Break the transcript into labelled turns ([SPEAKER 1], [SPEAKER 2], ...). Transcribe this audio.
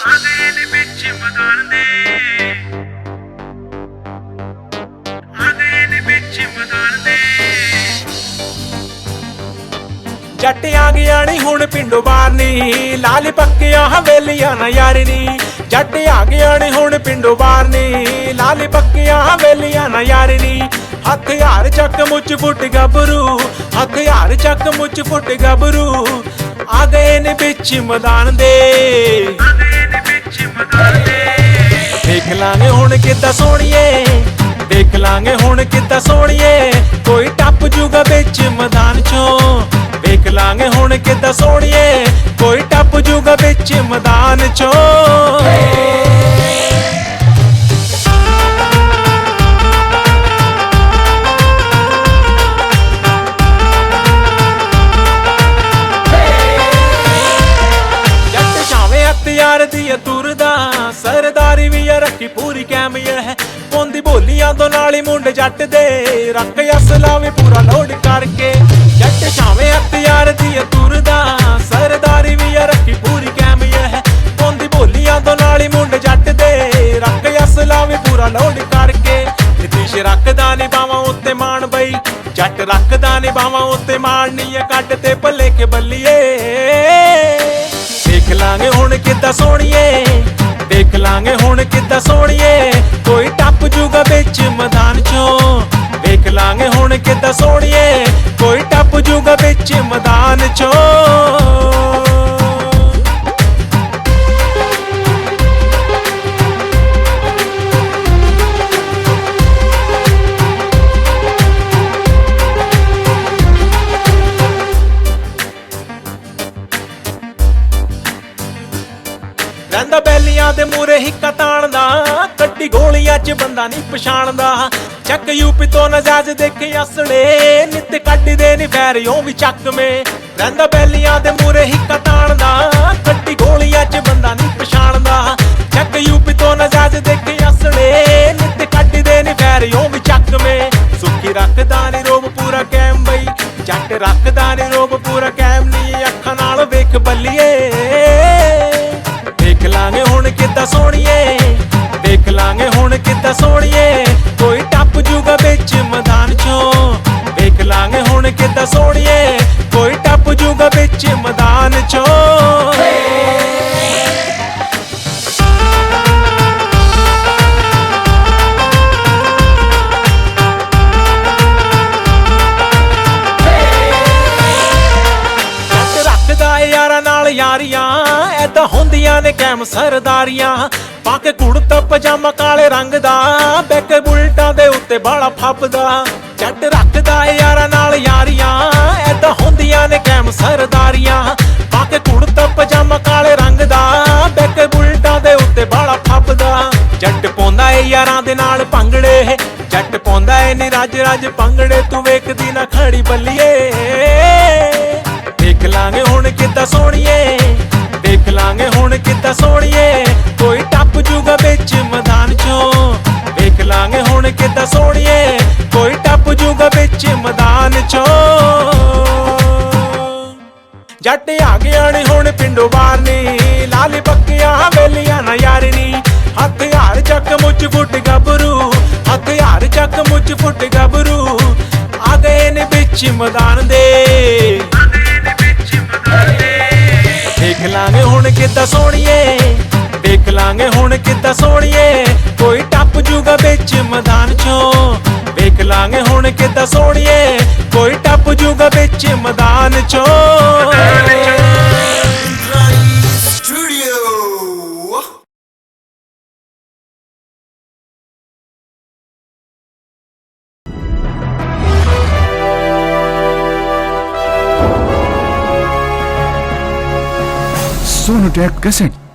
[SPEAKER 1] ਆਗੇ ਨੇ ਵਿੱਚ ਮੈਦਾਨ ਦੇ ਆਗੇ ਨੇ ਵਿੱਚ ਮੈਦਾਨ ਦੇ ਜੱਟ ਆ ਗਿਆ ਨੀ ਹੁਣ ਪਿੰਡੋਂ ਬਾਹਰ ਨੀ ਲਾਲ ਪੱਕੀਆਂ ਹਵੇਲੀਆਂ ਨਾ ਯਾਰ ਨੀ ਜੱਟ ਆ ਗਿਆ ਨੀ ਹੁਣ ਪਿੰਡੋਂ ਬਾਹਰ ਨੀ ਲਾਲ ਪੱਕੀਆਂ ਹਵੇਲੀਆਂ ਨਾ ਯਾਰ ਨੀ ਹਥਿਆਰ ਚੱਕ ਮੁੱਚ ਫੁੱਟ ਗੱਭਰੂ ਹਥਿਆਰ ਚੱਕ ਮੁੱਚ ਫੁੱਟ ਗੱਭਰੂ ਆ ਗਏ ਨੇ ਵਿੱਚ ਮੈਦਾਨ ਦੇ ਆ ਗਏ ਨੇ ਵਿੱਚ ਮੈਦਾਨ ਦੇ ਦੇਖ ਲਾਂਗੇ ਹੁਣ ਕਿੱਦਾਂ ਸੋਹਣੀਏ ਦੇਖ ਲਾਂਗੇ ਹੁਣ ਕਿੱਦਾਂ ਸੋਹਣੀਏ ਕੋਈ ਟੱਪ ਜੂਗਾ ਵਿੱਚ ਮੈਦਾਨ ਚੋਂ ਦੇਖ ਲਾਂਗੇ ਹੁਣ ਕਿੱਦਾਂ ਸੋਹਣੀਏ ਕੋਈ ਟੱਪ ਜੂਗਾ ਵਿੱਚ ਮੈਦਾਨ ਚੋਂ ਯਾਰ ਦੀ ਤੁਰਦਾ ਸਰਦਾਰੀ ਵੀ ਰੱਖੀ ਪੂਰੀ ਕੈਮ ਹੈ ਪੌਂਦੀ ਬੋਲੀਆਂ ਤੋਂ ਨਾਲ ਹੀ ਮੁੰਡੇ ਜੱਟ ਦੇ ਰੱਖ ਅਸਲਾ ਵੀ ਪੂਰਾ ਲੋਡ ਕਰਕੇ ਜੱਟ ਛਾਵੇਂ ਹਥਿਆਰ ਦੀ ਤੁਰਦਾ ਸਰਦਾਰੀ ਵੀ ਰੱਖੀ ਪੂਰੀ ਕੈਮ ਹੈ ਪੌਂਦੀ ਬੋਲੀਆਂ ਤੋਂ ਨਾਲ ਹੀ ਮੁੰਡੇ ਜੱਟ ਦੇ ਰੱਖ ਅਸਲਾ ਵੀ ਪੂਰਾ ਲੋਡ ਕਰਕੇ ਨਿਤੀਸ਼ ਰੱਖਦਾ ਨੀ ਬਾਵਾਂ ਉੱਤੇ ਮਾਣ ਬਈ ਜੱਟ ਰੱਖਦਾ ਨੀ ਬਾਵਾਂ ਉੱਤੇ ਮਾਣ ਨੀ ਕੱਢ ਤੇ ਭੱਲੇ ਕੇ ਬੱਲੀਏ ਦੇਖ ਲਾਂਗੇ ਹੁਣ ਕਿੱਦਾਂ ਸੋਹਣੀਏ ਦੇਖ ਲਾਂਗੇ ਹੁਣ ਕਿੱਦਾਂ ਸੋਹਣੀਏ ਕੋਈ ਟੱਪ ਜੂਗਾ ਵਿੱਚ ਮੈਦਾਨ ਚੋਂ ਦੇਖ ਲਾਂਗੇ ਹੁਣ ਕਿੱਦਾਂ ਸੋਹਣੀਏ ਕੋਈ ਟੱਪ ਜੂਗਾ ਵਿੱਚ ਮੈਦਾਨ ਚੋਂ ਰਹਿੰਦਾ ਬੈਲੀਆਂ ਦੇ ਮੂਰੇ ਹਿੱਕਾ ਤਾਣਦਾ ਕੱਢੀ ਗੋਲੀਆਂ 'ਚ ਬੰਦਾ ਨਹੀਂ ਪਛਾਣਦਾ ਚੱਕ ਯੂਪੀ ਤੋਂ ਨਜ਼ਾਜ਼ ਦੇਖੇ ਅਸਲੇ ਨਿੱਤ ਕੱਢਦੇ ਨੀ ਫੈਰਿਓਂ ਵੀ ਚੱਕਵੇਂ ਰਹਿੰਦਾ ਬੈਲੀਆਂ ਦੇ ਮੂਰੇ ਹਿੱਕਾ ਤਾਣਦਾ ਕੱਢੀ ਗੋਲੀਆਂ 'ਚ ਬੰਦਾ ਨਹੀਂ ਪਛਾਣਦਾ ਚੱਕ ਯੂਪੀ ਤੋਂ ਨਜ਼ਾਜ਼ ਦੇਖੇ ਅਸਲੇ ਨਿੱਤ ਕੱਢਦੇ ਨੀ ਫੈਰਿਓਂ ਵੀ ਚੱਕਵੇਂ ਸੁੱਖੀ ਰੱਖਦਾ ਨੀ ਰੋਬ ਪੂਰਾ ਕੈਮ ਬਈ ਜੱਟ ਰੱਖਦਾ ਨੀ ਰੋਬ ਪੂਰਾ ਕੈਮ ਨੀ ਅੱਖਾਂ ਨਾਲ ਵੇਖ ਬੱਲੀਏ ਦੇਖ ਲਾਂਗੇ ਹੁਣ ਕਿੱਦਾਂ ਸੋਹਣੀਏ ਦੇਖ ਲਾਂਗੇ ਹੁਣ ਕਿੱਦਾਂ ਸੋਹਣੀਏ ਕੋਈ ਟੱਪ ਜੂਗਾ ਵਿੱਚ ਮੈਦਾਨ ਚੋਂ ਦੇਖ ਲਾਂਗੇ ਹੁਣ ਕਿੱਦਾਂ ਸੋਹਣੀਏ ਕੋਈ ਟੱਪ ਜੂਗਾ ਵਿੱਚ ਮੈਦਾਨ ਚੋਂ ਯਾਰਾਂ ਨਾਲ ਯਾਰੀਆਂ ਐਦਾਂ ਹੁੰਦੀਆਂ ਨੇ ਕੈਮ ਸਰਦਾਰੀਆਂ ਪਾ ਕੇ ਕੁੜਤਾ ਪਜਾਮਾ ਕਾਲੇ ਰੰਗ ਦਾ ਬੈਕ ਬੁਲਟਾਂ ਦੇ ਉੱਤੇ ਬਾਲਾ ਫੱਬਦਾ ਜੱਟ ਰੱਖਦਾ ਯਾਰਾਂ ਨਾਲ ਯਾਰੀਆਂ ਐਦਾਂ ਹੁੰਦੀਆਂ ਨੇ ਕੈਮ ਸਰਦਾਰੀਆਂ ਪਾ ਕੇ ਕੁੜਤਾ ਪਜਾਮਾ ਕਾਲੇ ਰੰਗ ਦਾ ਬੈਕ ਬੁਲਟਾਂ ਦੇ ਉੱਤੇ ਬਾਲਾ ਫੱਬਦਾ ਜੱਟ ਪਾਉਂਦਾ ਏ ਯਾਰਾਂ ਦੇ ਨਾਲ ਭੰਗੜੇ ਜੱਟ ਪਾਉਂਦਾ ਏ ਨੀ ਰੱਜ ਰੱਜ ਭੰਗੜੇ ਤੂੰ ਵੇਖਦੀ ਨਾ ਖੜੀ ਬੱਲੀਏ ਦੇਖ ਲਾਂਗੇ ਹੁਣ ਕਿੱਦਾਂ ਸੋਹਣੀਏ ਦੇਖ ਲਾਂਗੇ ਹੁਣ ਕਿੱਦਾਂ ਸੋਹਣੀਏ ਕੋਈ ਟੱਪ ਜੂਗਾ ਵਿੱਚ ਮੈਦਾਨ ਚੋਂ ਦੇਖ ਲਾਂਗੇ ਹੁਣ ਕਿੱਦਾਂ ਸੋਹਣੀਏ ਕੋਈ ਟੱਪ ਜੂਗਾ ਵਿੱਚ ਮੈਦਾਨ ਚੋਂ ਜੱਟ ਆ ਗਿਆ ਨੀ ਹੁਣ ਪਿੰਡੋਂ ਬਾਹਰ ਨੀ ਲਾਲ ਪੱਕੀਆਂ ਹਵੇਲੀਆਂ ਨਾ ਯਾਰ ਨੀ ਹਥਿਆਰ ਚੱਕ ਮੁੱਚ ਫੁੱਟ ਗੱਭਰੂ ਹਥਿਆਰ ਚੱਕ ਮੁੱਚ ਫੁੱਟ ਗੱਭਰੂ ਆ ਗਏ ਨੇ ਵਿੱਚ ਮੈਦਾਨ ਦੇ ਦੇਖ ਲਾਂਗੇ ਹੁਣ ਕਿੱਦਾਂ ਸੋਹਣੀਏ ਦੇਖ ਲਾਂਗੇ ਹੁਣ ਕਿੱਦਾਂ ਸੋਹਣੀਏ ਕੋਈ ਟੱਪ ਜੂਗਾ ਵਿੱਚ ਮੈਦਾਨ ਚੋਂ ਦੇਖ ਲਾਂਗੇ ਹੁਣ ਕਿੱਦਾਂ ਸੋਹਣੀਏ ਕੋਈ ਟੱਪ ਜੂਗਾ ਵਿੱਚ ਮੈਦਾਨ ਚੋਂ
[SPEAKER 2] Sonotech cassette.